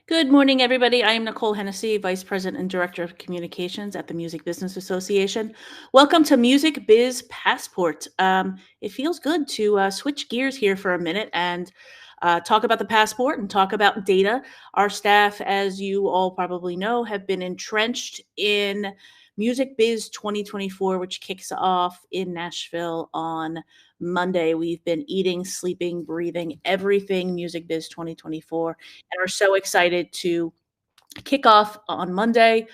Good morning, everybody. I am Nicole Hennessy, Vice President and Director of Communications at the Music Business Association. Welcome to Music Biz Passport. It feels good to switch gears here for a minute and talk about the passport and talk about data. Our staff, as you all probably know, have been entrenched in Music Biz 2024, which kicks off in Nashville on Monday. We've been eating, sleeping, breathing everything Music Biz 2024 and are so excited to kick off on Monday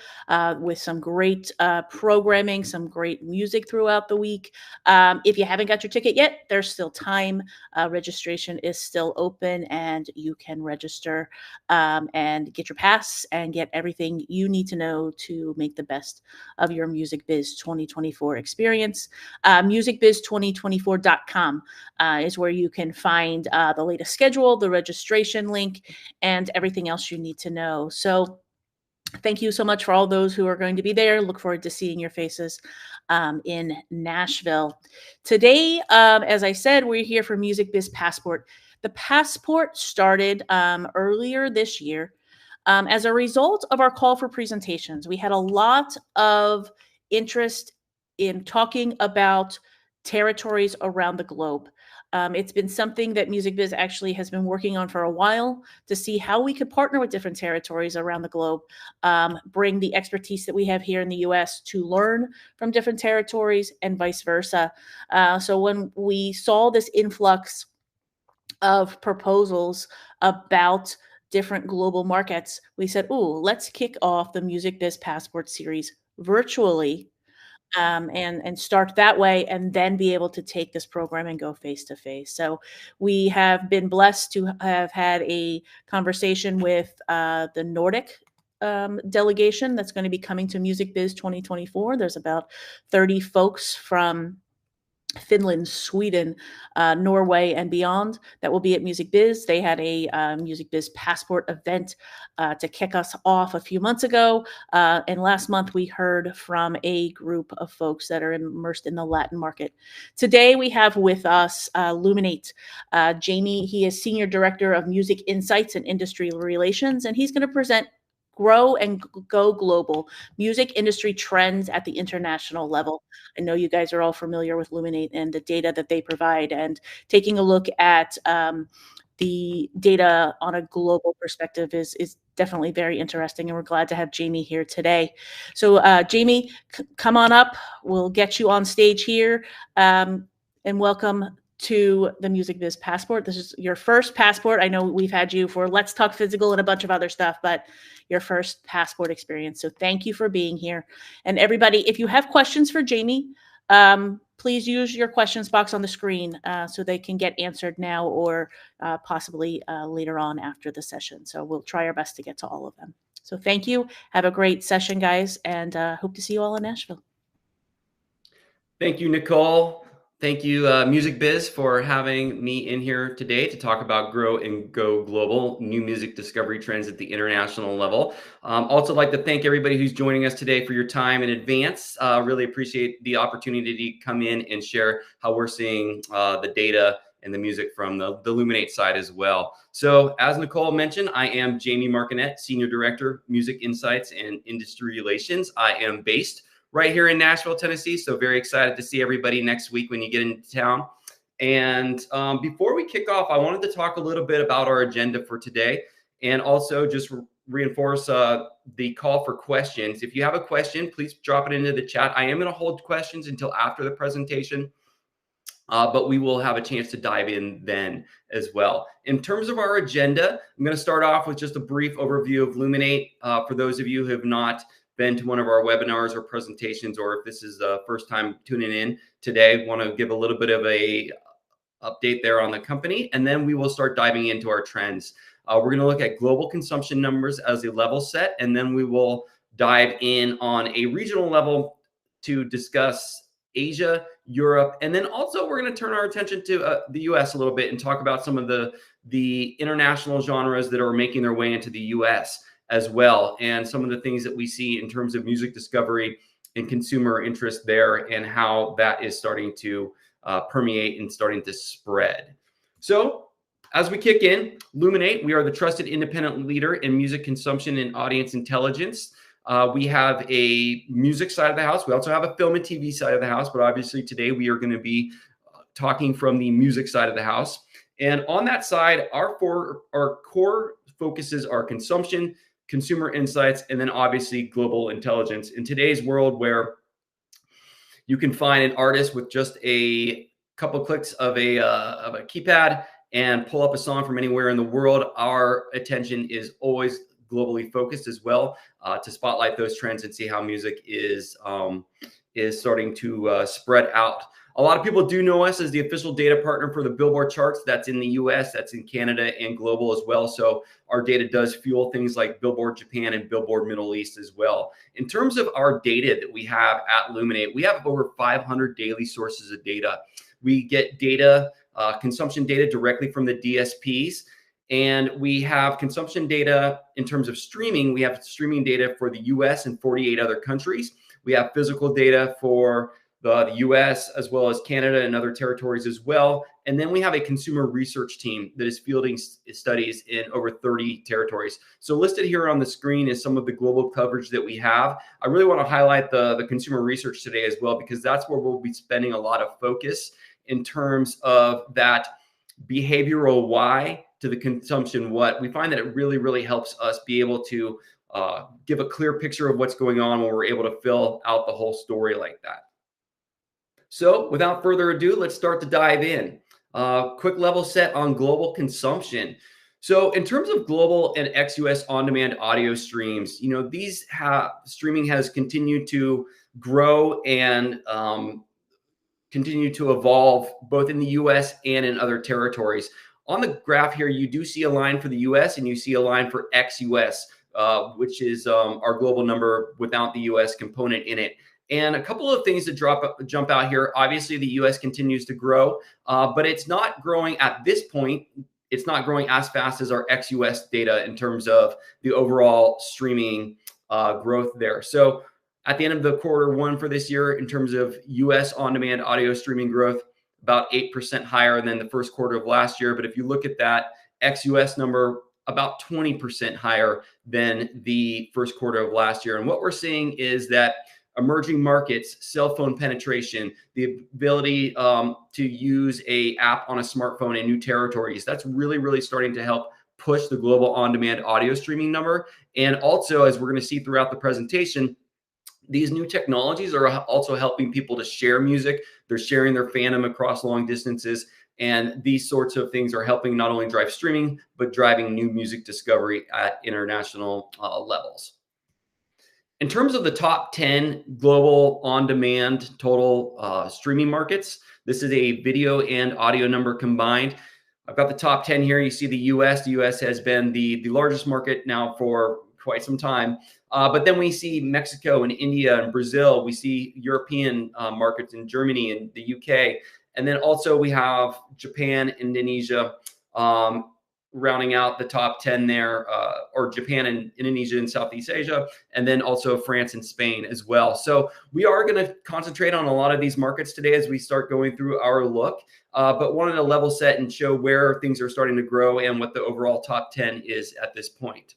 with some great programming, some great music throughout the week. If you haven't got your ticket yet, there's still time. Registration is still open, and you can register and get your pass and get everything you need to know to make the best of your Music Biz 2024 experience. Musicbiz2024.com is where you can find the latest schedule, the registration link, and everything else you need to know. So thank you so much for all those who are going to be there. Look forward to seeing your faces in Nashville. Today, as I said, we're here for Music Biz Passport. The Passport started earlier this year as a result of our call for presentations. We had a lot of interest in talking about territories around the globe. It's been something that Music Biz actually has been working on for a while to see how we could partner with different territories around the globe, bring the expertise that we have here in the US to learn from different territories and vice versa. So when we saw this influx of proposals about different global markets, we said, ooh, let's kick off the Music Biz Passport series virtually and start that way, and then be able to take this program and go face to face. So we have been blessed to have had a conversation with the Nordic delegation that's going to be coming to Music Biz 2024. There's about 30 folks from Finland, Sweden, Norway, and beyond that will be at Music Biz. They had a Music Biz Passport event to kick us off a few months ago. And last month, we heard from a group of folks that are immersed in the Latin market. Today, we have with us Luminate. Jamie, he is Senior Director of Music Insights and Industry Relations, and he's going to present Grow and Go Global, music industry trends at the international level. I know you guys are all familiar with Luminate and the data that they provide, and taking a look at the data on a global perspective is definitely very interesting, and we're glad to have Jamie here today. So Jamie, come on up. We'll get you on stage here, and welcome to the Music Biz Passport. This is your first passport. I know we've had you for Let's Talk Physical and a bunch of other stuff, but your first passport experience. So thank you for being here. And everybody, if you have questions for Jamie, please use your questions box on the screen so they can get answered now or possibly later on after the session. So we'll try our best to get to all of them. So thank you. Have a great session, guys, and hope to see you all in Nashville. Thank you, Nicole. Thank you, Music Biz, for having me in here today to talk about Grow and Go Global, new music discovery trends at the international level. Also like to thank everybody who's joining us today for your time in advance. Really appreciate the opportunity to come in and share how we're seeing the data and the music from the Luminate side as well. So as Nicole mentioned, I am Jamie Markinet, Senior Director, Music Insights and Industry Relations. I am based right here in Nashville, Tennessee. So very excited to see everybody next week when you get into town. And before we kick off, I wanted to talk a little bit about our agenda for today and also just reinforce the call for questions. If you have a question, please drop it into the chat. I am going to hold questions until after the presentation, but we will have a chance to dive in then as well. In terms of our agenda, I'm going to start off with just a brief overview of Luminate. For those of you who have not been to one of our webinars or presentations, or if this is the first time tuning in today, want to give a little bit of a update there on the company, and then we will start diving into our trends. We're going to look at global consumption numbers as a level set, and then we will dive in on a regional level to discuss Asia, Europe, and then also we're going to turn our attention to the US a little bit and talk about some of the international genres that are making their way into the US as well, and some of the things that we see in terms of music discovery and consumer interest there, and how that is starting to permeate and starting to spread. So As we kick in, Luminate, we are the trusted independent leader in music consumption and audience intelligence. We have a music side of the house. We also have a film and TV side of the house, but obviously today we are going to be talking from the music side of the house. And on that side, our core focuses are consumption, consumer insights, and then obviously global intelligence. In today's world where you can find an artist with just a couple clicks of a keypad and pull up a song from anywhere in the world, our attention is always globally focused as well, to spotlight those trends and see how music is starting to spread out. A lot of people do know us as the official data partner for the Billboard charts. That's in the US, that's in Canada, and global as well. So our data does fuel things like Billboard Japan and Billboard Middle East as well. In terms of our data that we have at Luminate, we have over 500 daily sources of data. We get data, consumption data directly from the DSPs. And we have consumption data in terms of streaming. We have streaming data for the US and 48 other countries. We have physical data for the US as well as Canada and other territories as well. And then we have a consumer research team that is fielding studies in over 30 territories. So listed here on the screen is some of the global coverage that we have. I really want to highlight the consumer research today as well, because that's where we'll be spending a lot of focus in terms of that behavioral why to the consumption what. We find that it really, really helps us be able to give a clear picture of what's going on when we're able to fill out the whole story like that. So without further ado, let's start to dive in. Quick level set on global consumption. So in terms of global and ex-US on-demand audio streams, these streaming has continued to grow and continue to evolve both in the US and in other territories. On the graph here, you do see a line for the US and you see a line for ex-US, which is our global number without the US component in it. And a couple of things that jump out here. Obviously, the US continues to grow, but it's not growing at this point. It's not growing as fast as our ex-US data in terms of the overall streaming growth there. So at the end of the Q1 for this year, in terms of US on-demand audio streaming growth, about 8% higher than the first quarter of last year. But if you look at that ex-US number, about 20% higher than the first quarter of last year. And what we're seeing is that emerging markets, cell phone penetration, the ability to use an app on a smartphone in new territories, that's really, really starting to help push the global on-demand audio streaming number. And also, as we're going to see throughout the presentation, these new technologies are also helping people to share music. They're sharing their fandom across long distances. And these sorts of things are helping not only drive streaming, but driving new music discovery at international levels. In terms of the top 10 global on-demand total streaming markets, this is a video and audio number combined. I've got the top 10 here. You see the US. The US has been the largest market now for quite some time. But then we see Mexico and India and Brazil. We see European markets in Germany and the UK. And then also we have Japan, Indonesia, rounding out the top 10 there, or Japan and Indonesia and Southeast Asia, and then also France and Spain as well. So we are going to concentrate on a lot of these markets today as we start going through our look, but wanted to level set and show where things are starting to grow and what the overall top 10 is at this point.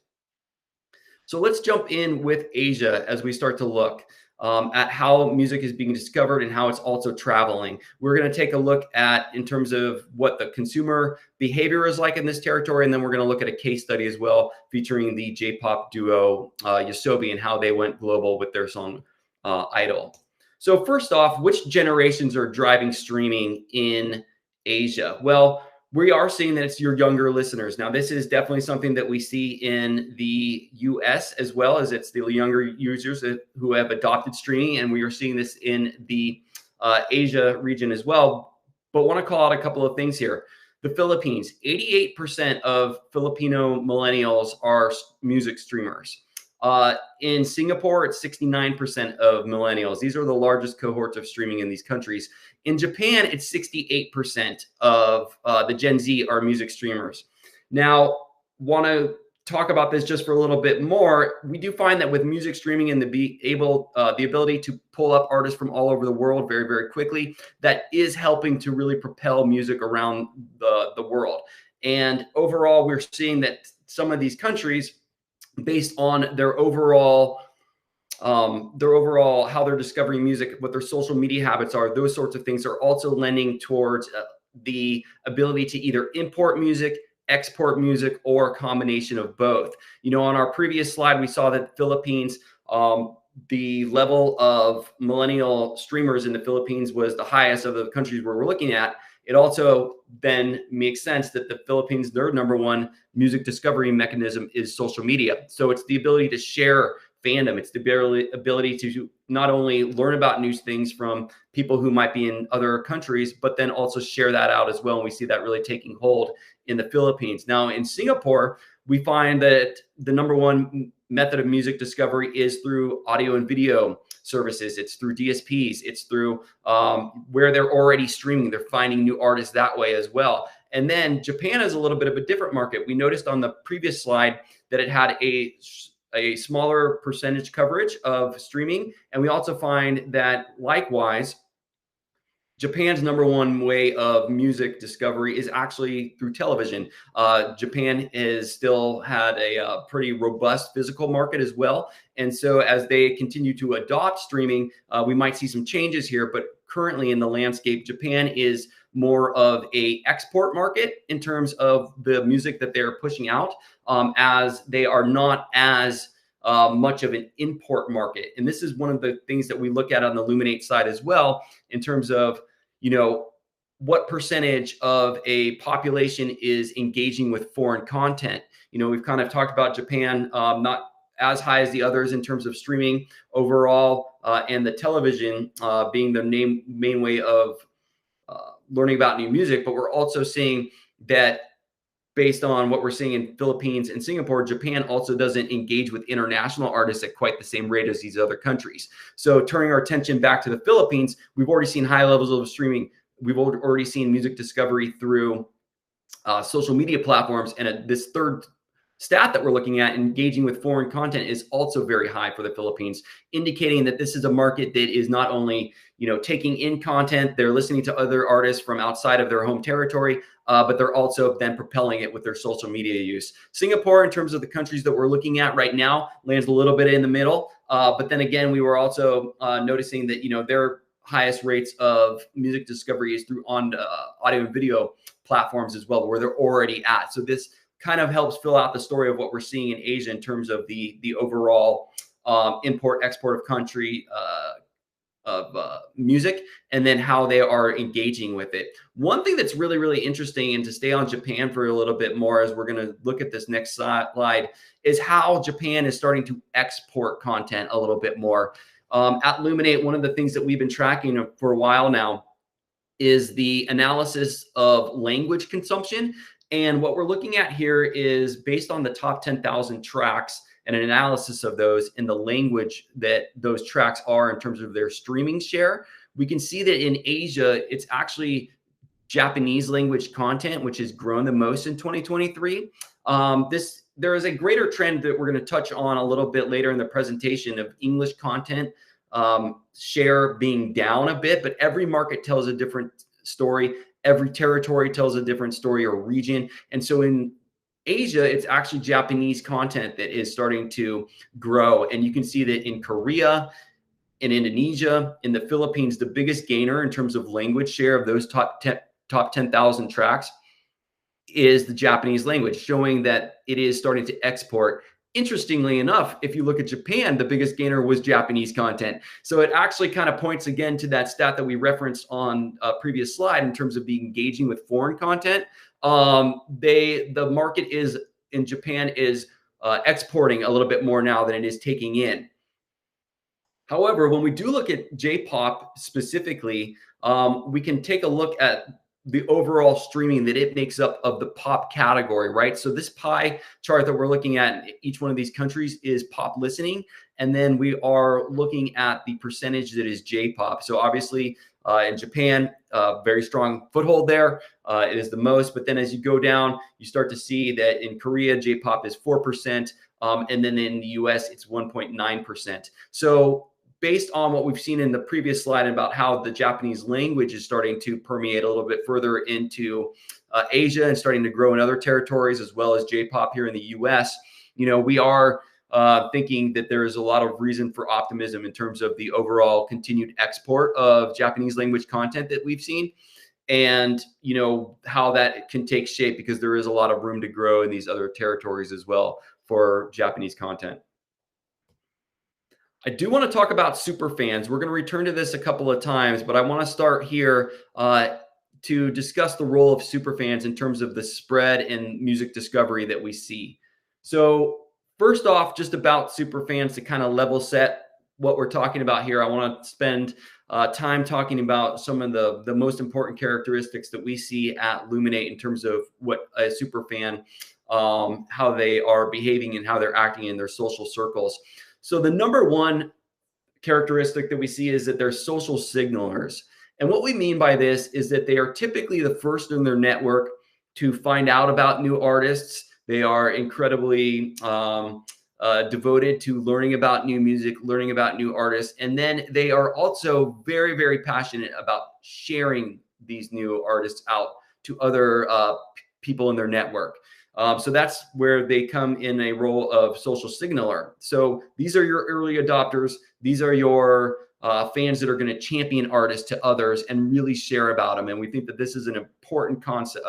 So let's jump in with Asia as we start to look at how music is being discovered and how it's also traveling. We're going to take a look at in terms of what the consumer behavior is like in this territory, and then we're going to look at a case study as well featuring the J-pop duo Yoasobi and how they went global with their song Idol. So first off, which generations are driving streaming in Asia? Well, we are seeing that it's your younger listeners. Now, this is definitely something that we see in the US as well, as it's the younger users who have adopted streaming, and we are seeing this in the Asia region as well. But want to call out a couple of things here. The Philippines, 88% of Filipino millennials are music streamers. In Singapore, it's 69% of millennials. These are the largest cohorts of streaming in these countries. In Japan, it's 68% of the Gen Z are music streamers. Now, want to talk about this just for a little bit more. We do find that with music streaming and the ability to pull up artists from all over the world very, very quickly, that is helping to really propel music around the world. And overall, we're seeing that some of these countries, based on their overall how they're discovering music, what their social media habits are, those sorts of things are also lending towards the ability to either import music, export music, or a combination of both. On our previous slide, we saw that Philippines, the level of millennial streamers in the Philippines was the highest of the countries where we're looking at. It also then makes sense that the Philippines, their number one music discovery mechanism is social media. So it's the ability to share fandom. It's the ability to not only learn about new things from people who might be in other countries, but then also share that out as well. And we see that really taking hold in the Philippines. Now, in Singapore, we find that the number one method of music discovery is through audio and video services. It's through DSPs. It's through where they're already streaming. They're finding new artists that way as well. And then Japan is a little bit of a different market. We noticed on the previous slide that it had a smaller percentage coverage of streaming. And we also find that likewise, Japan's number one way of music discovery is actually through television. Japan has still had a pretty robust physical market as well. And so as they continue to adopt streaming, we might see some changes here. But currently in the landscape, Japan is more of a export market in terms of the music that they're pushing out, as they are not as much of an import market. And this is one of the things that we look at on the Luminate side as well, in terms of, what percentage of a population is engaging with foreign content. We've kind of talked about Japan, not as high as the others in terms of streaming overall, and the television being the main way of learning about new music. But we're also seeing that based on what we're seeing in Philippines and Singapore, Japan also doesn't engage with international artists at quite the same rate as these other countries. So turning our attention back to the Philippines, we've already seen high levels of streaming. We've already seen music discovery through social media platforms. And this third stat that we're looking at, engaging with foreign content, is also very high for the Philippines, indicating that this is a market that is not only, taking in content, they're listening to other artists from outside of their home territory, but they're also then propelling it with their social media use. Singapore, in terms of the countries that we're looking at right now, lands a little bit in the middle. But then again, we were also noticing that, their highest rates of music discovery is through audio and video platforms as well, where they're already at. So this kind of helps fill out the story of what we're seeing in Asia in terms of the overall import export of country of music, and then how they are engaging with it. One thing that's really, really interesting, and to stay on Japan for a little bit more as we're going to look at this next slide, is how Japan is starting to export content a little bit more. At Luminate, one of the things that we've been tracking for a while now is the analysis of language consumption. And what we're looking at here is based on the top 10,000 tracks and an analysis of those in the language that those tracks are in terms of their streaming share. We can see that in Asia, it's actually Japanese language content, which has grown the most in 2023. There is a greater trend that we're going to touch on a little bit later in the presentation of English content share being down a bit, but every market tells a different story. Every territory tells a different story or region. And so in Asia, it's actually Japanese content that is starting to grow. And you can see that in Korea, in Indonesia, in the Philippines, the biggest gainer in terms of language share of those top 10,000 tracks is the Japanese language, showing that it is starting to export. Interestingly enough, if you look at Japan, the biggest gainer was Japanese content. So it actually kind of points again to that stat that we referenced on a previous slide in terms of being engaging with foreign content. The market in Japan is exporting a little bit more now than it is taking in. However, when we do look at J-pop specifically, we can take a look at the overall streaming that it makes up of the pop category, right? So this pie chart that we're looking at in each one of these countries is pop listening. And then we are looking at the percentage that is J-pop. So obviously in Japan, very strong foothold there. It is the most. But then as you go down, you start to see that in Korea, J-pop is 4%. And then in the US, it's 1.9%. So based on what we've seen in the previous slide about how the Japanese language is starting to permeate a little bit further into Asia and starting to grow in other territories, as well as J-pop here in the US, we are thinking that there is a lot of reason for optimism in terms of the overall continued export of Japanese language content that we've seen, and how that can take shape, because there is a lot of room to grow in these other territories as well for Japanese content. I do want to talk about super fans. We're going to return to this a couple of times, but I want to start here to discuss the role of super fans in terms of the spread and music discovery that we see. So first off, just about super fans, to kind of level set what we're talking about here, I want to spend time talking about some of the most important characteristics that we see at Luminate in terms of what a super fan, how they are behaving and how they're acting in their social circles. So the number one characteristic that we see is that they're social signalers. And what we mean by this is that they are typically the first in their network to find out about new artists. They are incredibly devoted to learning about new music, learning about new artists. And then they are also very, very passionate about sharing these new artists out to other people in their network. So that's where they come in a role of social signaler. So these are your early adopters. These are your fans that are going to champion artists to others and really share about them. And we think that this is an important concept,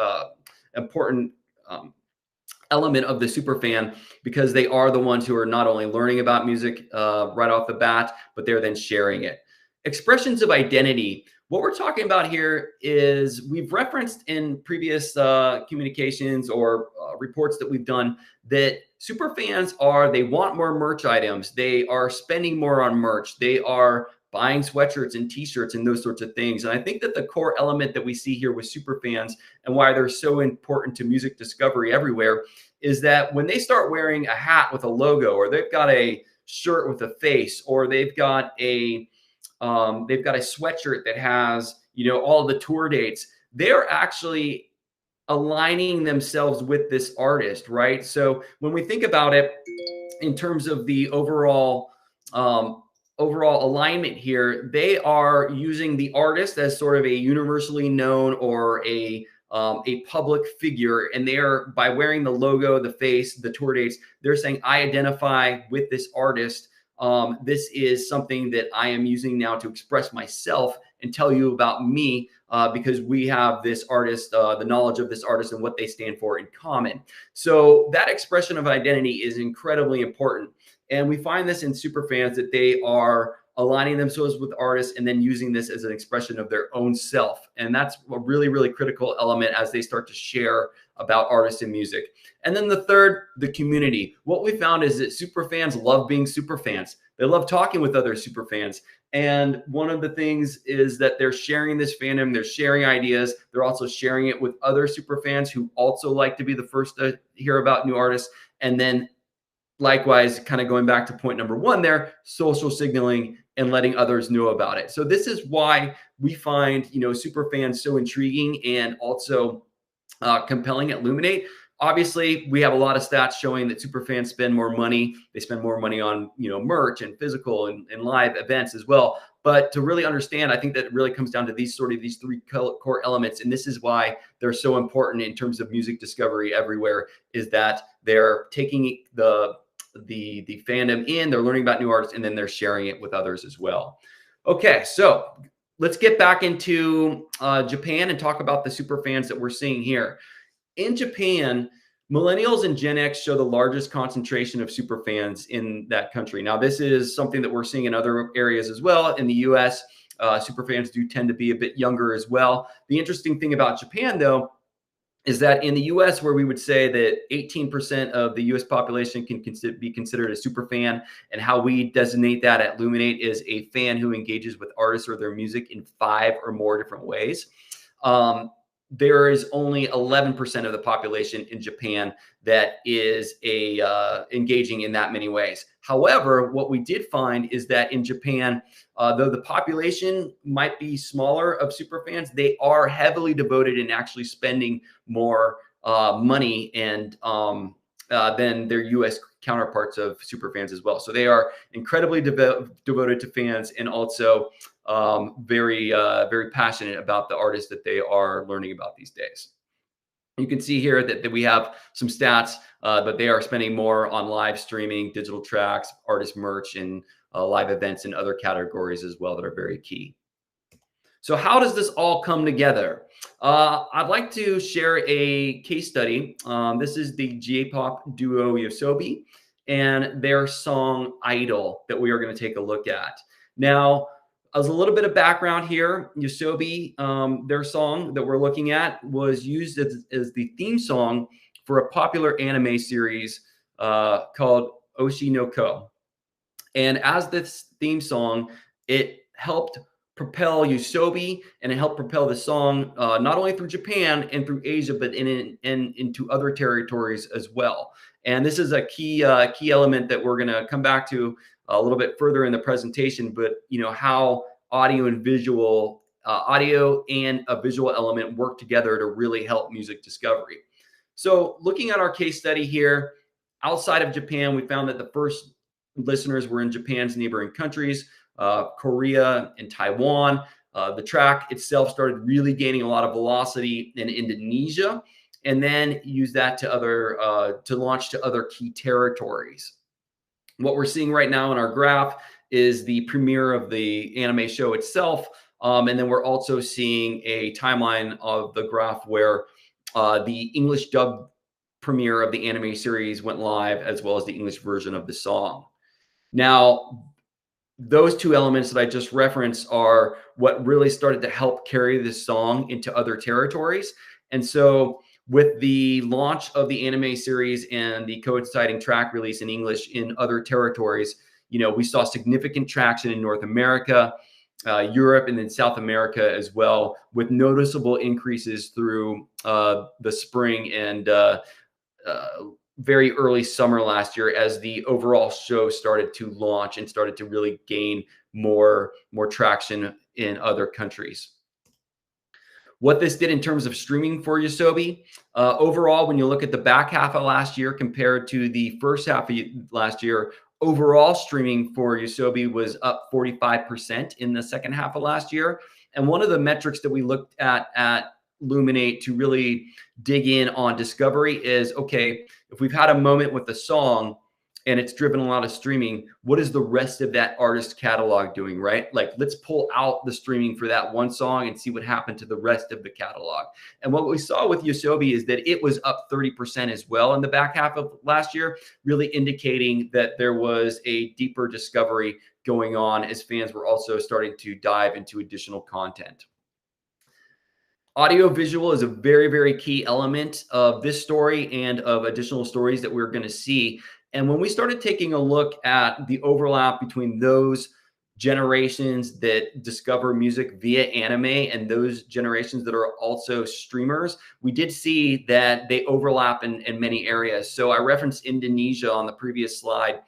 element of the super fan, because they are the ones who are not only learning about music right off the bat, but they're then sharing it. Expressions of identity. What we're talking about here is, we've referenced in previous communications or reports that we've done that super fans they want more merch items. They are spending more on merch. They are buying sweatshirts and t-shirts and those sorts of things. And I think that the core element that we see here with super fans and why they're so important to music discovery everywhere is that when they start wearing a hat with a logo, or they've got a shirt with a face, or they've got a sweatshirt that has, all the tour dates, they're actually aligning themselves with this artist, right? So when we think about it in terms of the overall alignment here, they are using the artist as sort of a universally known or a public figure, and they are, by wearing the logo, the face, the tour dates, they're saying, I identify with this artist. This is something that I am using now to express myself and tell you about me, because we have this artist, the knowledge of this artist and what they stand for in common. So that expression of identity is incredibly important. And we find this in super fans, that they are aligning themselves with artists and then using this as an expression of their own self. And that's a really, really critical element as they start to share about artists and music. And then the third, the community. What we found is that super fans love being super fans. They love talking with other super fans. And one of the things is that they're sharing this fandom, they're sharing ideas, they're also sharing it with other super fans who also like to be the first to hear about new artists. And then likewise, kind of going back to point number one there, social signaling and letting others know about it. So this is why we find, super fans so intriguing and also compelling at Luminate. Obviously, we have a lot of stats showing that super fans spend more money. They spend more money on, merch and physical and live events as well. But to really understand, I think that it really comes down to these three core elements. And this is why they're so important in terms of music discovery everywhere, is that they're taking the fandom in, they're learning about new artists, and then they're sharing it with others as well. Okay, so let's get back into Japan and talk about the super fans that we're seeing here. In Japan, millennials and Gen X show the largest concentration of super fans in that country. Now, this is something that we're seeing in other areas as well. In the US, super fans do tend to be a bit younger as well. The interesting thing about Japan, though, is that in the US, where we would say that 18% of the US population can be considered a super fan, and how we designate that at Luminate is a fan who engages with artists or their music in 5 or more different ways. There is only 11% of the population in Japan that is engaging in that many ways. However, what we did find is that in Japan, though the population might be smaller of super fans, they are heavily devoted in actually spending more money and than their US counterparts of superfans as well. So they are incredibly devoted to fans, and also very passionate about the artists that they are learning about these days. You can see here that we have some stats, but they are spending more on live streaming, digital tracks, artist merch, and live events and other categories as well that are very key. So how does this all come together? I'd like to share a case study. This is the J-pop duo Yosobi and their song Idol that we are going to take a look at. Now, as a little bit of background here, Yosobi, their song that we're looking at was used as the theme song for a popular anime series called Oshi no Ko. And as this theme song, it helped propel Yosobi, and it helped propel the song not only through Japan and through Asia, but into other territories as well. And this is a key element that we're going to come back to a little bit further in the presentation. But how audio and a visual element work together to really help music discovery. So looking at our case study here, outside of Japan, we found that the first listeners were in Japan's neighboring countries, Korea and Taiwan. The track itself started really gaining a lot of velocity in Indonesia, and then used that to launch to other key territories. What we're seeing right now in our graph is the premiere of the anime show itself, and then we're also seeing a timeline of the graph where the English dub premiere of the anime series went live, as well as the English version of the song. Now, those two elements that I just referenced are what really started to help carry this song into other territories. And so with the launch of the anime series and the coinciding track release in English in other territories, we saw significant traction in North America, Europe, and then South America as well, with noticeable increases through the spring and very early summer last year, as the overall show started to launch and started to really gain more traction in other countries. What this did in terms of streaming for Yosobi, overall, when you look at the back half of last year compared to the first half of last year, overall streaming for Yosobi was up 45% in the second half of last year. And one of the metrics that we looked at Luminate to really dig in on discovery is, okay, if we've had a moment with the song and it's driven a lot of streaming, what is the rest of that artist catalog doing, right? Like, let's pull out the streaming for that one song and see what happened to the rest of the catalog. And what we saw with Yosobi is that it was up 30% as well in the back half of last year, really indicating that there was a deeper discovery going on as fans were also starting to dive into additional content. Audio visual is a very, very key element of this story and of additional stories that we're going to see. And when we started taking a look at the overlap between those generations that discover music via anime and those generations that are also streamers, we did see that they overlap in many areas. So I referenced Indonesia on the previous slide.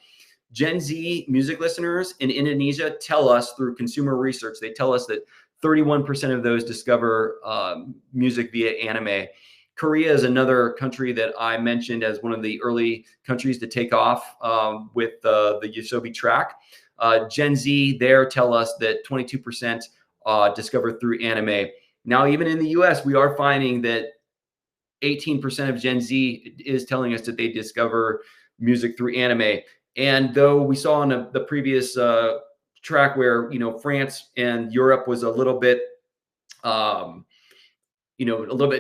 Gen Z music listeners in Indonesia tell us, through consumer research, they tell us that 31% of those discover music via anime. Korea is another country that I mentioned as one of the early countries to take off with the Yosobi track. Gen Z there tell us that 22% discovered through anime. Now, even in the US, we are finding that 18% of Gen Z is telling us that they discover music through anime. And though we saw in the previous track where France and Europe was a little bit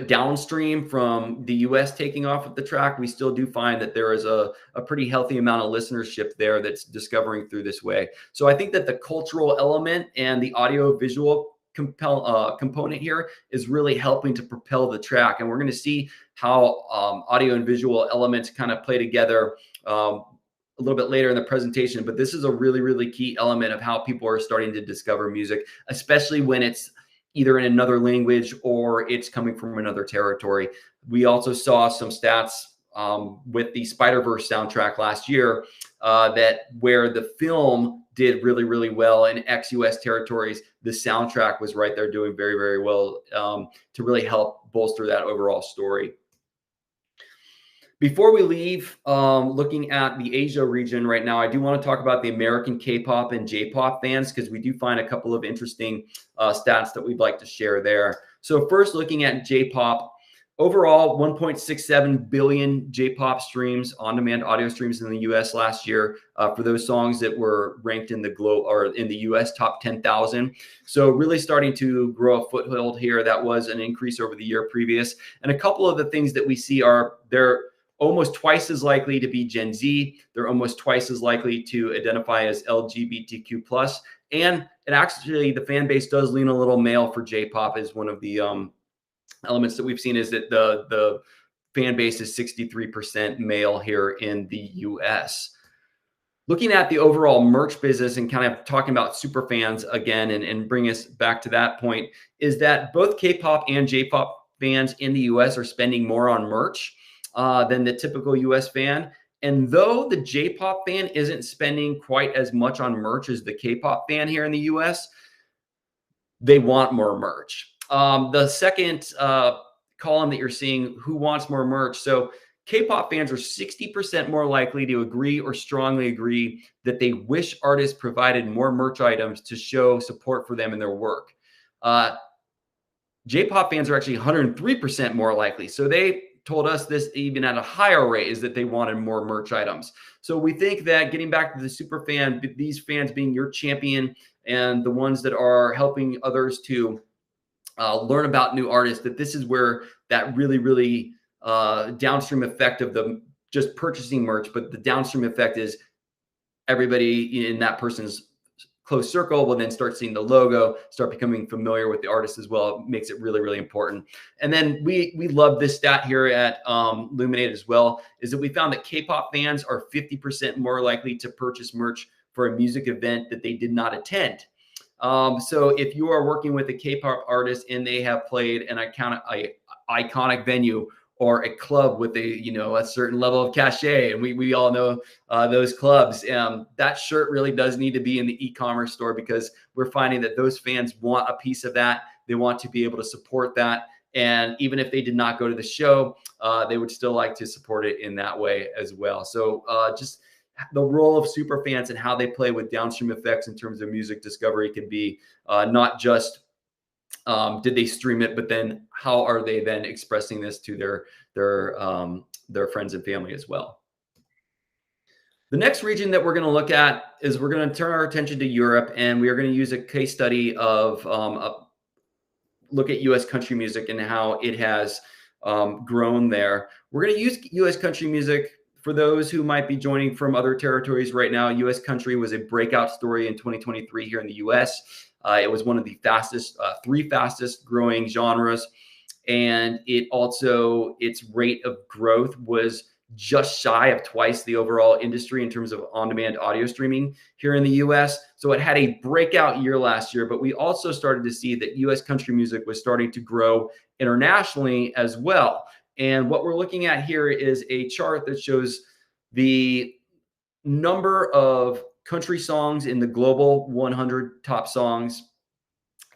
downstream from the US taking off of the track, we still do find that there is a pretty healthy amount of listenership there that's discovering through this way. So I think that the cultural element and the audio visual component here is really helping to propel the track, and we're going to see how audio and visual elements kind of play together a little bit later in the presentation. But this is a really, really key element of how people are starting to discover music, especially when it's either in another language or it's coming from another territory. We also saw some stats with the Spider-Verse soundtrack last year that where the film did really, really well in ex-US territories, the soundtrack was right there doing very, very well to really help bolster that overall story. Before we leave, looking at the Asia region right now, I do want to talk about the American K-pop and J-pop fans, because we do find a couple of interesting stats that we'd like to share there. So first, looking at J-pop, overall 1.67 billion J-pop streams, on-demand audio streams in the US last year for those songs that were ranked in the or in the US top 10,000. So really starting to grow a foothold here. That was an increase over the year previous. And a couple of the things that we see are they're almost twice as likely to be Gen Z. They're almost twice as likely to identify as LGBTQ+. And it actually, the fan base does lean a little male for J-pop, is one of the elements that we've seen, is that the fan base is 63% male here in the US. Looking at the overall merch business and kind of talking about super fans again, and bring us back to that point, is that both K-pop and J-pop fans in the US are spending more on merch than the typical US fan. And though the J-pop fan isn't spending quite as much on merch as the K-pop fan here in the US, they want more merch. The second column that you're seeing, who wants more merch? So K-pop fans are 60% more likely to agree or strongly agree that they wish artists provided more merch items to show support for them in their work. J-pop fans are actually 103% more likely. So they told us this even at a higher rate, is that they wanted more merch items. So we think that, getting back to the super fan, these fans being your champion and the ones that are helping others to learn about new artists, that this is where that really downstream effect of them just purchasing merch, but the downstream effect is everybody in that person's close circle will then start seeing the logo, start becoming familiar with the artist as well. It makes it really important. And then we love this stat here at Luminate as well, is that we found that K-pop fans are 50% more likely to purchase merch for a music event that they did not attend. So if you are working with a K-pop artist and they have played an iconic venue, or a club with a certain level of cachet, and we all know those clubs, that shirt really does need to be in the e-commerce store, because we're finding that those fans want a piece of that. They want to be able to support that, and even if they did not go to the show, they would still like to support it in that way as well. So just the role of super fans and how they play with downstream effects in terms of music discovery can be not just did they stream it, but then how are they then expressing this to their friends and family as well. The next region that we're going to look at is, we're going to turn our attention to Europe, and we are going to use a case study of look at US country music and how it has grown there. We're going to use US country music. For those who might be joining from other territories right now, US country was a breakout story in 2023 here in the US. It was one of the three fastest growing genres. And its rate of growth was just shy of twice the overall industry in terms of on-demand audio streaming here in the US. So it had a breakout year last year, but we also started to see that US country music was starting to grow internationally as well. And what we're looking at here is a chart that shows the number of country songs in the global 100 top songs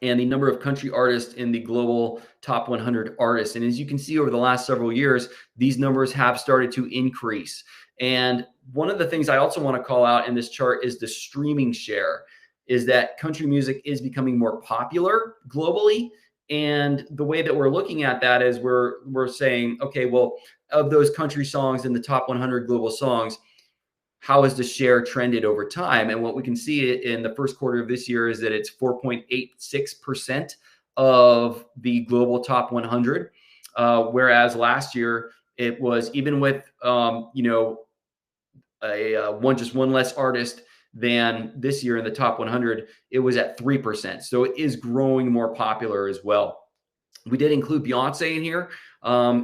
and the number of country artists in the global top 100 artists. And as you can see, over the last several years, these numbers have started to increase. And one of the things I also want to call out in this chart is the streaming share, is that country music is becoming more popular globally. And the way that we're looking at that is we're saying, okay, well, of those country songs in the top 100 global songs, how has the share trended over time? And what we can see in the first quarter of this year is that it's 4.86% of the global top 100, whereas last year it was, even with just one less artist than this year in the top 100, it was at 3%. So it is growing more popular as well. We did include Beyonce in here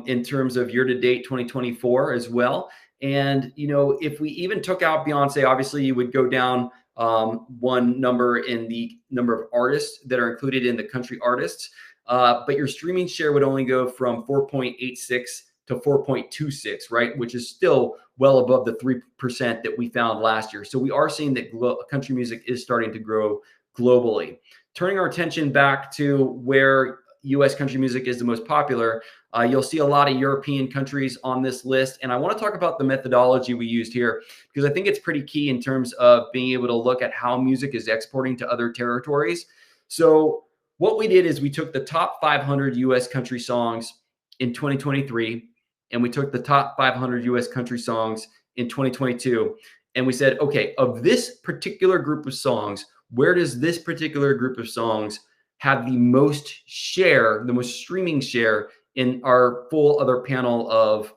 in terms of year-to-date 2024 as well. And, if we even took out Beyonce, obviously you would go down one number in the number of artists that are included in the country artists. But your streaming share would only go from 4.86 to 4.26, right? Which is still well above the 3% that we found last year. So we are seeing that country music is starting to grow globally. Turning our attention back to where US country music is the most popular, you'll see a lot of European countries on this list. And I want to talk about the methodology we used here, because I think it's pretty key in terms of being able to look at how music is exporting to other territories. So what we did is we took the top 500 US country songs in 2023, and we took the top 500 US country songs in 2022. And we said, okay, of this particular group of songs, where does this particular group of songs have the most share, the most streaming share in our full other panel of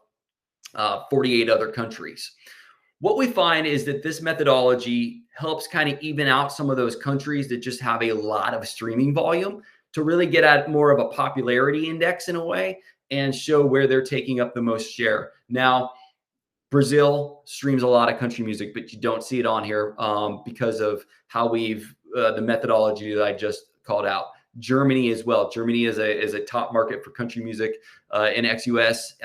48 other countries? What we find is that this methodology helps kind of even out some of those countries that just have a lot of streaming volume to really get at more of a popularity index in a way and show where they're taking up the most share. Now, Brazil streams a lot of country music, but you don't see it on here because of how we've the methodology that I just called out. Germany as well. Germany is a top market for country music in ex-US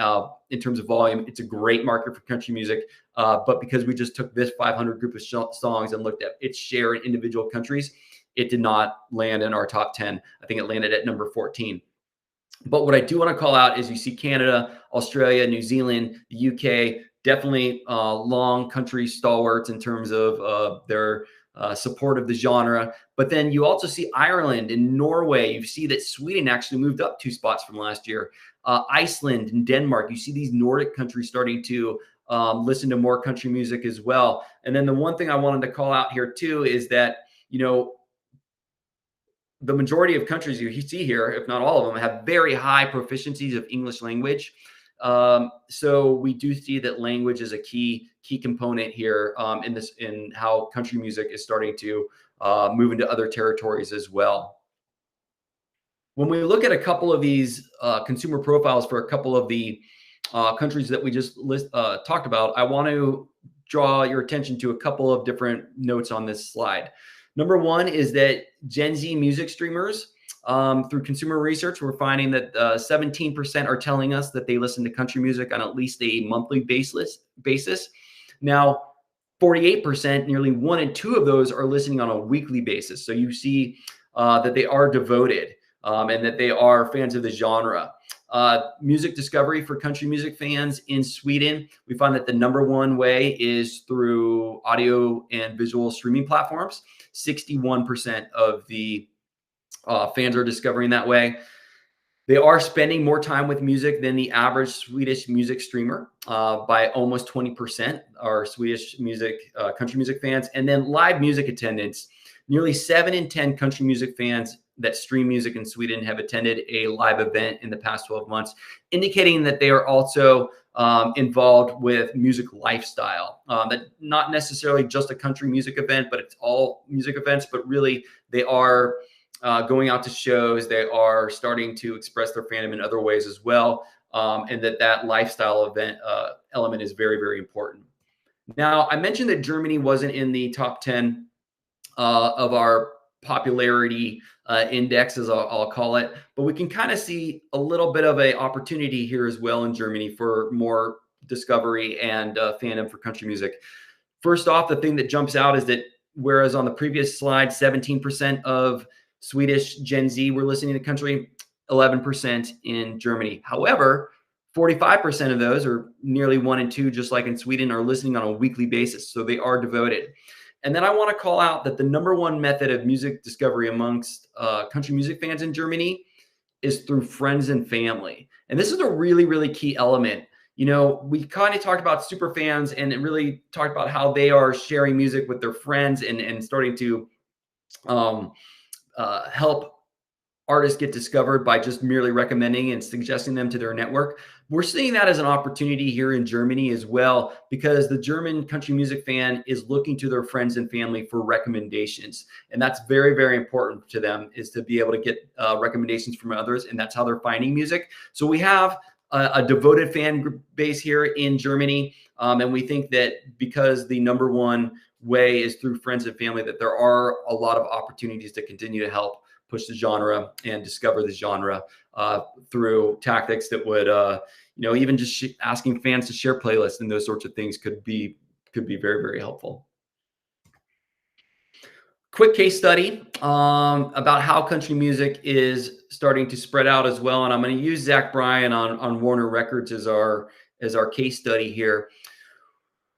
in terms of volume. It's a great market for country music, but because we just took this 500 group of songs and looked at its share in individual countries, it did not land in our top 10. I think it landed at number 14. But what I do want to call out is you see Canada, Australia, New Zealand, the UK, definitely long country stalwarts in terms of their support of the genre. But then you also see Ireland and Norway. You see that Sweden actually moved up 2 spots from last year. Iceland and Denmark. You see these Nordic countries starting to listen to more country music as well. And then the one thing I wanted to call out here too is that, you know, the majority of countries you see here, if not all of them, have very high proficiencies of English language. So we do see that language is a key component here in how country music is starting to move into other territories as well. When we look at a couple of these consumer profiles for a couple of the countries that we just talked about, I want to draw your attention to a couple of different notes on this slide. Number one is that Gen Z music streamers, through consumer research, we're finding that 17% are telling us that they listen to country music on at least a monthly basis. Now, 48%, nearly 1 in 2 of those are listening on a weekly basis. So you see that they are devoted and that they are fans of the genre. Music discovery for country music fans in Sweden, we find that the number one way is through audio and visual streaming platforms. 61% of the fans are discovering that way. They are spending more time with music than the average Swedish music streamer by almost 20% are Swedish music, country music fans. And then live music attendance, nearly 7 in 10 country music fans that stream music in Sweden have attended a live event in the past 12 months, indicating that they are also involved with music lifestyle. That not necessarily just a country music event, but it's all music events, but really they are going out to shows. They are starting to express their fandom in other ways as well. And that lifestyle event element is very, very important. Now, I mentioned that Germany wasn't in the top 10 of our popularity index, as I'll call it, but we can kind of see a little bit of an opportunity here as well in Germany for more discovery and fandom for country music. First off, the thing that jumps out is that whereas on the previous slide, 17% of Swedish Gen Z were listening to country, 11% in Germany. However, 45% of those, or nearly 1 in 2, just like in Sweden, are listening on a weekly basis. So they are devoted. And then I want to call out that the number one method of music discovery amongst country music fans in Germany is through friends and family. And this is a really, really key element. You know, we kind of talked about super fans and it really talked about how they are sharing music with their friends and starting to help artists get discovered by just merely recommending and suggesting them to their network. We're seeing that as an opportunity here in Germany as well, because the German country music fan is looking to their friends and family for recommendations. And that's very, very important to them, is to be able to get recommendations from others. And that's how they're finding music. So we have a devoted fan base here in Germany. And we think that because the number one way is through friends and family, that there are a lot of opportunities to continue to help push the genre and discover the genre through tactics that would, even just asking fans to share playlists and those sorts of things could be very, very helpful. quick case study about how country music is starting to spread out as well. And I'm going to use Zach Bryan on Warner Records as our case study here.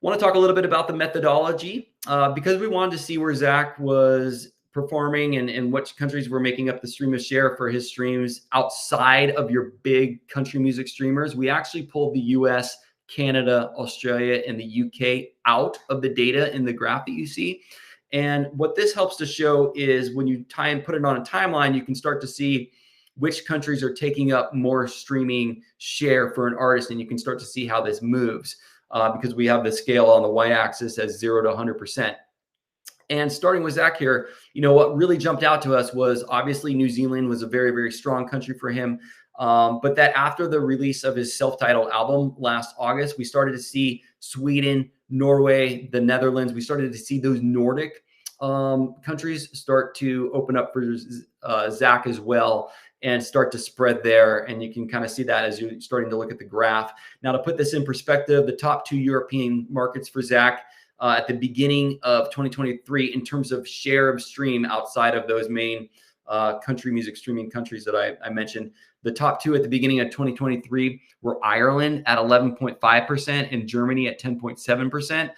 Want to talk a little bit about the methodology because we wanted to see where Zach was performing and which countries were making up the stream of share for his streams outside of your big country music streamers. We actually pulled the US, Canada, Australia, and the UK out of the data in the graph that you see. And what this helps to show is when you put it on a timeline, you can start to see which countries are taking up more streaming share for an artist, and you can start to see how this moves. Because we have the scale on the y-axis as 0 to 100%. And starting with Zach here, what really jumped out to us was obviously New Zealand was a very, very strong country for him. But that after the release of his self-titled album last August, we started to see Sweden, Norway, the Netherlands. We started to see those Nordic countries start to open up for Zach as well and start to spread there. And you can kind of see that as you're starting to look at the graph. Now, to put this in perspective, the top 2 European markets for Zach at the beginning of 2023 in terms of share of stream outside of those main country music streaming countries that I mentioned, the top 2 at the beginning of 2023 were Ireland at 11.5% and Germany at 10.7%.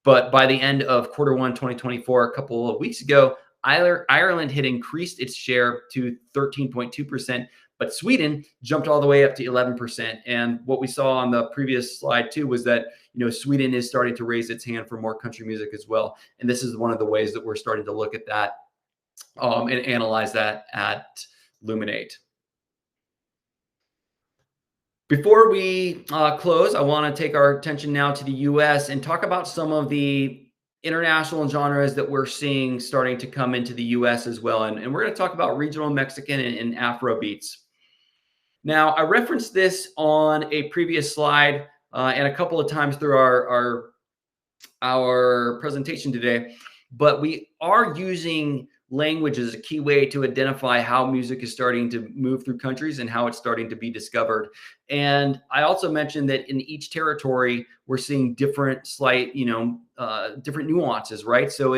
But by the end of Q1 2024, a couple of weeks ago, Ireland had increased its share to 13.2%, but Sweden jumped all the way up to 11%. And what we saw on the previous slide too was that Sweden is starting to raise its hand for more country music as well. And this is one of the ways that we're starting to look at that and analyze that at Luminate. Before we close, I want to take our attention now to the US and talk about some of the international genres that we're seeing starting to come into the US as well. And we're going to talk about regional Mexican and Afro beats. Now, I referenced this on a previous slide and a couple of times through our presentation today, but we are using language as a key way to identify how music is starting to move through countries and how it's starting to be discovered. And I also mentioned that in each territory, we're seeing different different nuances, right? So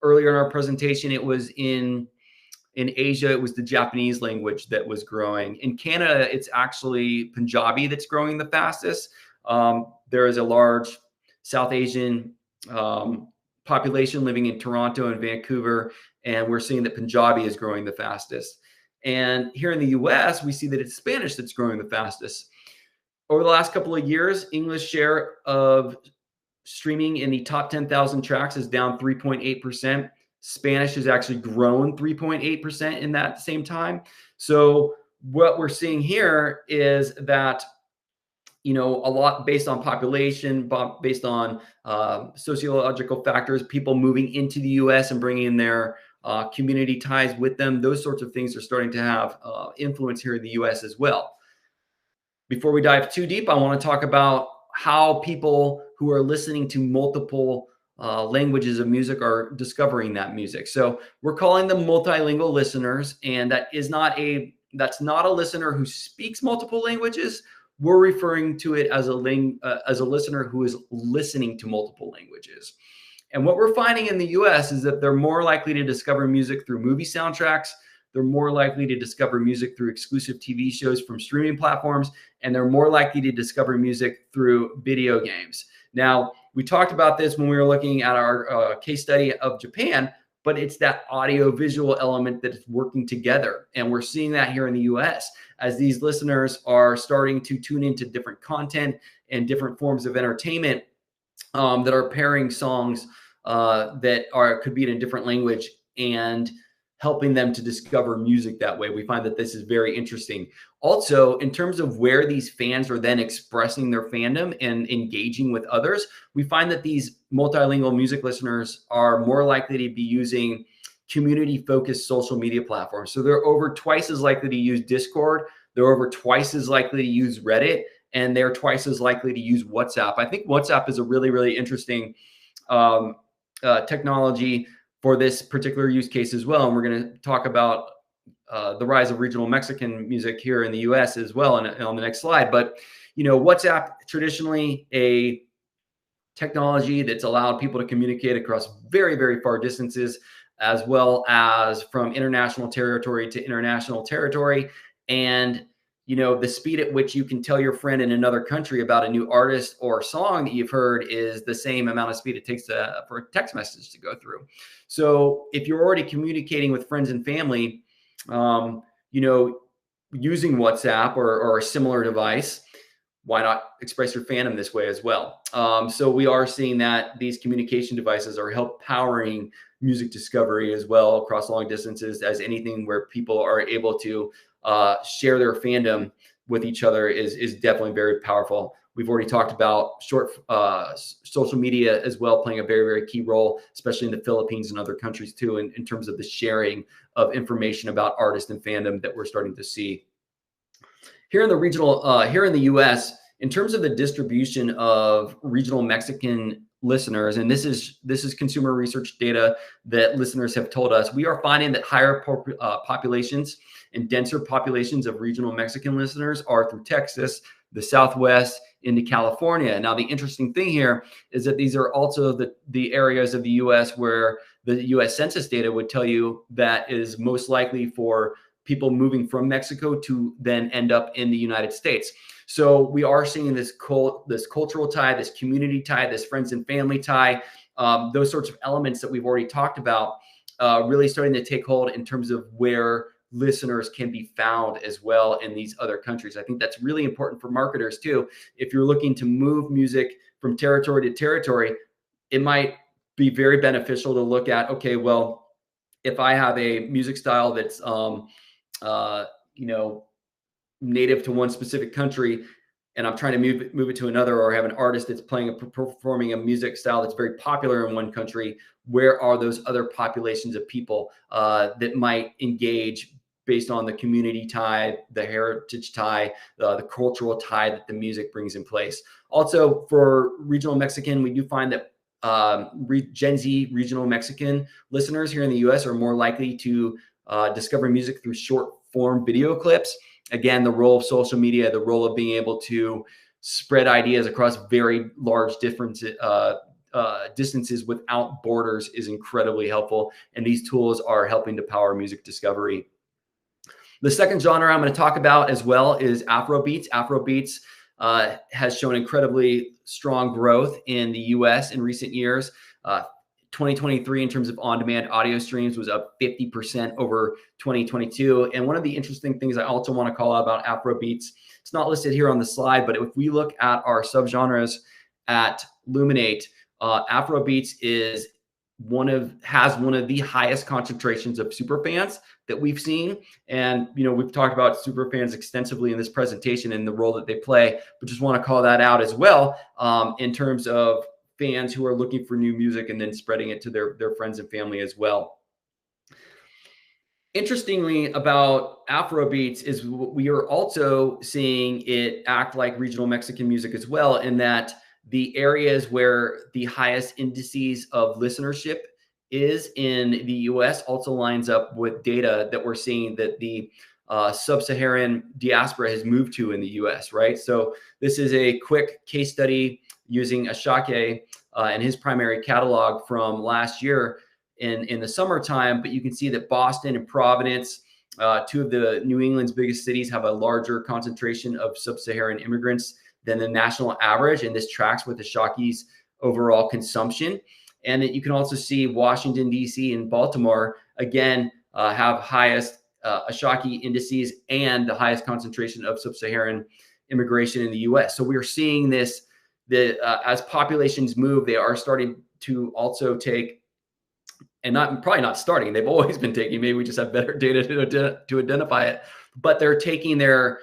earlier in our presentation, it was in Asia, it was the Japanese language that was growing. In Canada, it's actually Punjabi that's growing the fastest. There is a large South Asian population living in Toronto and Vancouver, and we're seeing that Punjabi is growing the fastest. And here in the US, we see that it's Spanish that's growing the fastest. Over the last couple of years, English share of streaming in the top 10,000 tracks is down 3.8%. Spanish has actually grown 3.8% in that same time. So what we're seeing here is that a lot based on population, based on sociological factors, people moving into the US and bringing their community ties with them. Those sorts of things are starting to have influence here in the US as well. Before we dive too deep, I want to talk about how people who are listening to multiple languages of music are discovering that music. So we're calling them multilingual listeners, and that's not a listener who speaks multiple languages. We're referring to it as a listener who is listening to multiple languages. And what we're finding in the US is that they're more likely to discover music through movie soundtracks. They're more likely to discover music through exclusive TV shows from streaming platforms, and they're more likely to discover music through video games. Now, we talked about this when we were looking at our case study of Japan, but it's that audio-visual element that is working together. And we're seeing that here in the US as these listeners are starting to tune into different content and different forms of entertainment that are pairing songs that could be in a different language and helping them to discover music that way. We find that this is very interesting. Also, in terms of where these fans are then expressing their fandom and engaging with others, we find that these multilingual music listeners are more likely to be using community-focused social media platforms. So they're over twice as likely to use Discord. They're over twice as likely to use Reddit, and they're twice as likely to use WhatsApp. I think WhatsApp is a really, really interesting technology for this particular use case as well. And we're going to talk about the rise of regional Mexican music here in the US as well on the next slide. But, WhatsApp, traditionally a technology that's allowed people to communicate across very, very far distances. as well as from international territory to international territory. And the speed at which you can tell your friend in another country about a new artist or song that you've heard is the same amount of speed it takes for a text message to go through. So if you're already communicating with friends and family, using WhatsApp or a similar device, why not express your fandom this way as well? So we are seeing that these communication devices are help powering music discovery as well across long distances, as anything where people are able to share their fandom with each other is definitely very powerful. We've already talked about short social media as well, playing a very, very key role, especially in the Philippines and other countries too, in terms of the sharing of information about artists and fandom that we're starting to see. Here in the U.S., in terms of the distribution of regional Mexican listeners, and this is consumer research data that listeners have told us, we are finding that higher populations and denser populations of regional Mexican listeners are through Texas, the Southwest, into California. Now, the interesting thing here is that these are also the areas of the U.S. where the U.S. Census data would tell you that is most likely for people moving from Mexico to then end up in the United States. So we are seeing this cultural tie, this community tie, this friends and family tie, those sorts of elements that we've already talked about, really starting to take hold in terms of where listeners can be found as well in these other countries. I think that's really important for marketers too. If you're looking to move music from territory to territory, it might be very beneficial to look at, okay, well, if I have a music style that's native to one specific country, and I'm trying to move it to another, or have an artist that's performing a music style that's very popular in one country, where are those other populations of people that might engage based on the community tie, the heritage tie, the cultural tie that the music brings in place. Also, for regional Mexican, we do find that Gen Z regional Mexican listeners here in the US are more likely to discover music through short form video clips. Again, the role of social media, the role of being able to spread ideas across very large distances without borders is incredibly helpful. And these tools are helping to power music discovery. The second genre I'm going to talk about as well is Afrobeats. Afrobeats has shown incredibly strong growth in the US in recent years. 2023 in terms of on-demand audio streams was up 50% over 2022. And one of the interesting things I also want to call out about Afrobeats, it's not listed here on the slide, but if we look at our subgenres at Luminate, Afrobeats has one of the highest concentrations of superfans that we've seen. And, we've talked about superfans extensively in this presentation and the role that they play, but just want to call that out as well in terms of fans who are looking for new music and then spreading it to their friends and family as well. Interestingly about Afrobeats is we are also seeing it act like regional Mexican music as well, in that the areas where the highest indices of listenership is in the US also lines up with data that we're seeing that the sub-Saharan diaspora has moved to in the US, right? So this is a quick case study using Ashake and his primary catalog from last year in the summertime, but you can see that Boston and Providence, two of the New England's biggest cities, have a larger concentration of sub-Saharan immigrants than the national average, and this tracks with Ashake's overall consumption. And that you can also see Washington, D.C. and Baltimore, again, have highest Ashake indices and the highest concentration of sub-Saharan immigration in the U.S. So we are seeing this, as populations move, they are starting to also take, and probably not starting, they've always been taking, maybe we just have better data to identify it, but they're taking their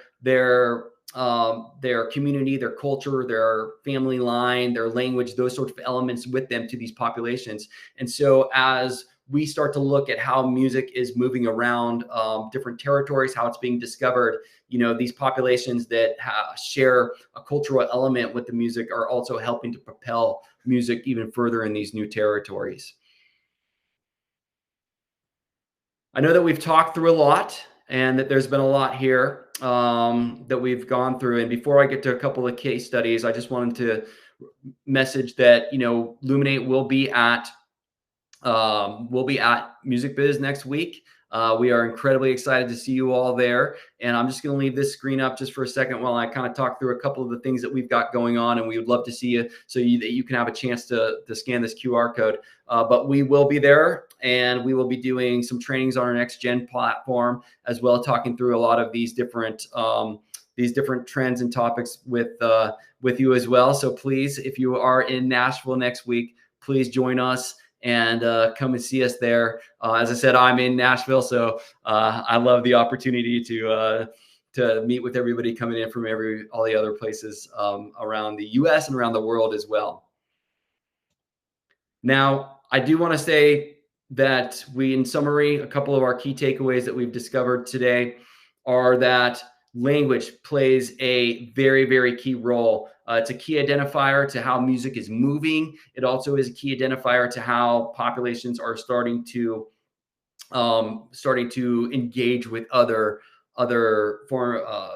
community, their culture, their family line, their language, those sorts of elements with them to these populations. And so as we start to look at how music is moving around different territories, how it's being discovered, these populations that share a cultural element with the music are also helping to propel music even further in these new territories. I know that we've talked through a lot and that there's been a lot here that we've gone through. And before I get to a couple of case studies, I just wanted to message that, Luminate will be at We'll be at Music Biz next week. We are incredibly excited to see you all there. And I'm just going to leave this screen up just for a second while I kind of talk through a couple of the things that we've got going on. And we would love to see you that you can have a chance to scan this QR code. But we will be there, and we will be doing some trainings on our next gen platform as well, talking through a lot of these different trends and topics with you as well. So please, if you are in Nashville next week, please join us and come and see us there. As I said, I'm in Nashville, so I love the opportunity to meet with everybody coming in from all the other places around the U.S. and around the world as well. Now, I do want to say that in summary, a couple of our key takeaways that we've discovered today are that language plays a very, very key role. It's a key identifier to how music is moving. It also is a key identifier to how populations are starting to engage with other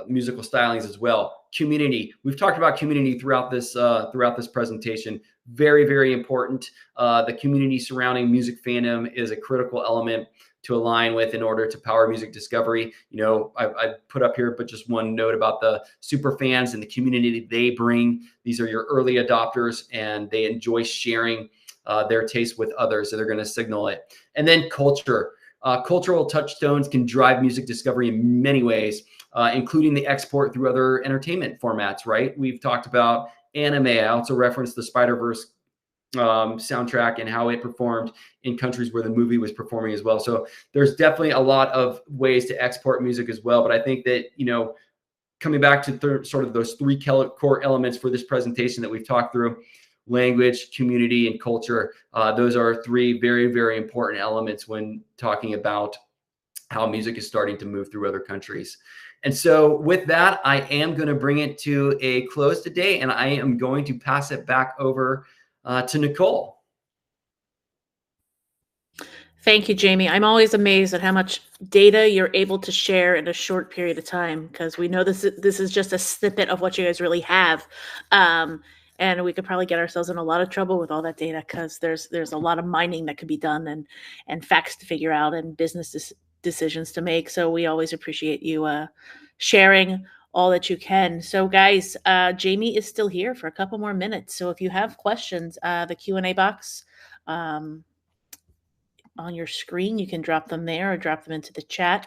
musical stylings as well. Community. We've talked about community throughout this presentation. Very, very important. The community surrounding music fandom is a critical element to align with in order to power music discovery. I put up here, but just one note about the super fans and the community they bring. These are your early adopters, and they enjoy sharing their taste with others, so they're going to signal it. And then culture. Cultural touchstones can drive music discovery in many ways, including the export through other entertainment formats, right? We've talked about anime. I also referenced the Spider-Verse soundtrack and how it performed in countries where the movie was performing as well. So there's definitely a lot of ways to export music as well. But I think that, coming back to sort of those three core elements for this presentation that we've talked through: language, community, and culture. Those are three very, very important elements when talking about how music is starting to move through other countries. And so with that, I am going to bring it to a close today, and I am going to pass it back over to Nicole. Thank you, Jamie. I'm always amazed at how much data you're able to share in a short period of time, because we know this is just a snippet of what you guys really have. And we could probably get ourselves in a lot of trouble with all that data, because there's a lot of mining that could be done and facts to figure out and business decisions to make. So we always appreciate you sharing all that you can. So guys, Jamie is still here for a couple more minutes. So if you have questions, the Q&A box on your screen, you can drop them there or drop them into the chat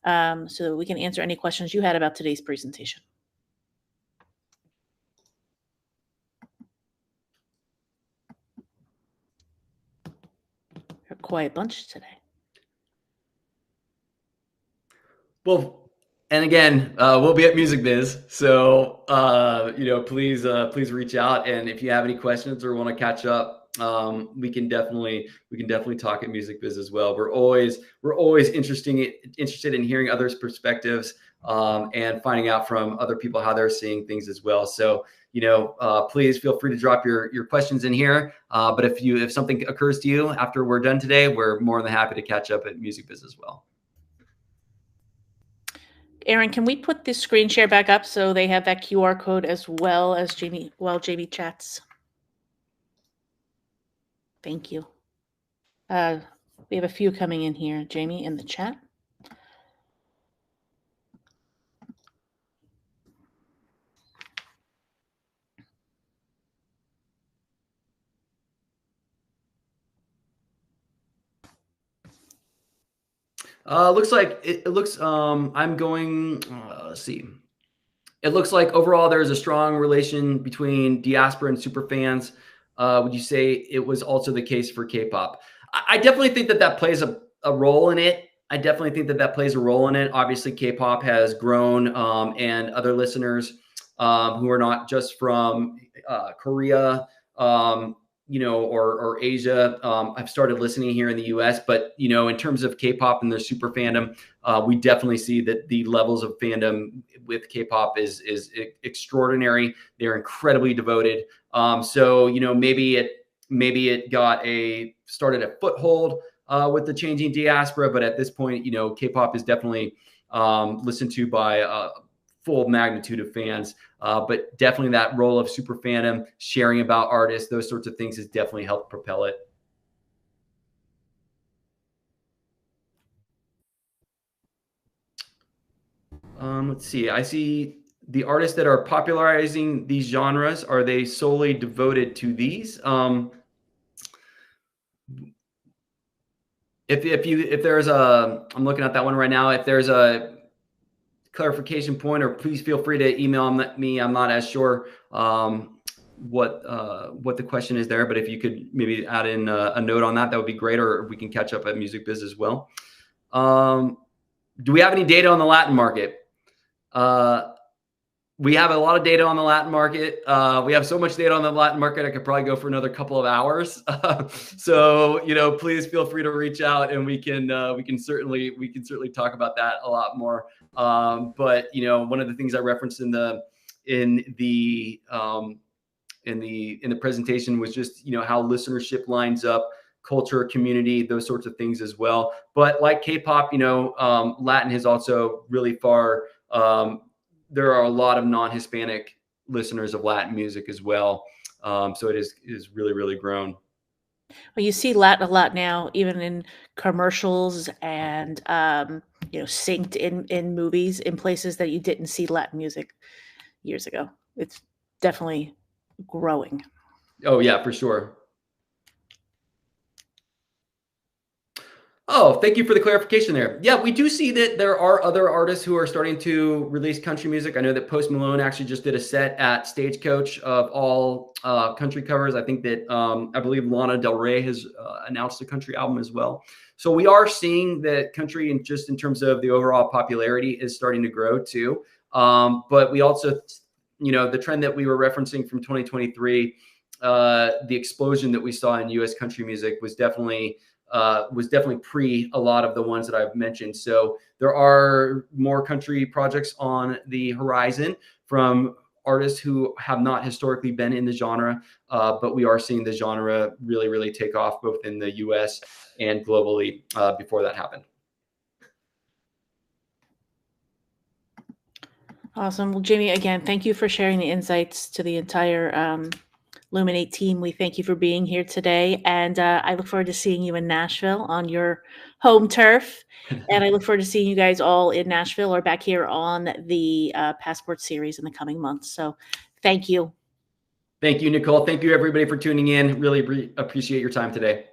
so that we can answer any questions you had about today's presentation. You're a quiet bunch today. Well, and again, we'll be at Music Biz, so please reach out, and if you have any questions or want to catch up, we can definitely talk at Music Biz as well. We're always interested in hearing others' perspectives and finding out from other people how they're seeing things as well. So please feel free to drop your questions in here. But if something occurs to you after we're done today, we're more than happy to catch up at Music Biz as well. Aaron, can we put this screen share back up so they have that QR code as well as Jamie while Jamie chats? Thank you. We have a few coming in here, Jamie, in the chat. Let's see. It looks like overall there's a strong relation between diaspora and superfans. Would you say it was also the case for K-pop? I definitely think that plays a role in it. Obviously, K-pop has grown, and other listeners who are not just from Korea, or Asia, I've started listening here in the US. But, in terms of K-pop and their super fandom, we definitely see that the levels of fandom with K-pop is extraordinary. They're incredibly devoted. So, maybe it started a foothold with the changing diaspora, but at this point, K-pop is definitely listened to by a full magnitude of fans. But definitely that role of super fandom, sharing about artists, those sorts of things has definitely helped propel it. Let's see. I see the artists that are popularizing these genres. Are they solely devoted to these? If there's a, I'm looking at that one right now. If there's a clarification point, or please feel free to email me. I'm not as sure what the question is there, but if you could maybe add in a note on that, that would be great. Or we can catch up at Music Biz as well. Do we have any data on the Latin market? We have a lot of data on the Latin market. We have so much data on the Latin market, I could probably go for another couple of hours. So, please feel free to reach out, and we can certainly talk about that a lot more. But one of the things I referenced in the presentation was just how listenership lines up, culture, community, those sorts of things as well. But like K-pop, Latin has also really far. There are a lot of non-Hispanic listeners of Latin music as well. So it is really, really grown. Well, you see Latin a lot now, even in commercials and synced in movies in places that you didn't see Latin music years ago. It's definitely growing. Oh yeah, for sure. Oh, thank you for the clarification there. Yeah, we do see that there are other artists who are starting to release country music. I know that Post Malone actually just did a set at Stagecoach of all country covers. I think that I believe Lana Del Rey has announced a country album as well. So we are seeing that country, and just in terms of the overall popularity, is starting to grow too. But we also, the trend that we were referencing from 2023, the explosion that we saw in U.S. country music was definitely pre a lot of the ones that I've mentioned. So there are more country projects on the horizon from artists who have not historically been in the genre, but we are seeing the genre really, really take off both in the US and globally before that happened. Awesome. Well, Jamie, again, thank you for sharing the insights to the entire Luminate team. We thank you for being here today, and I look forward to seeing you in Nashville on your home turf. And I look forward to seeing you guys all in Nashville or back here on the Passport series in the coming months. So thank you. Thank you, Nicole. Thank you, everybody, for tuning in. Really appreciate your time today.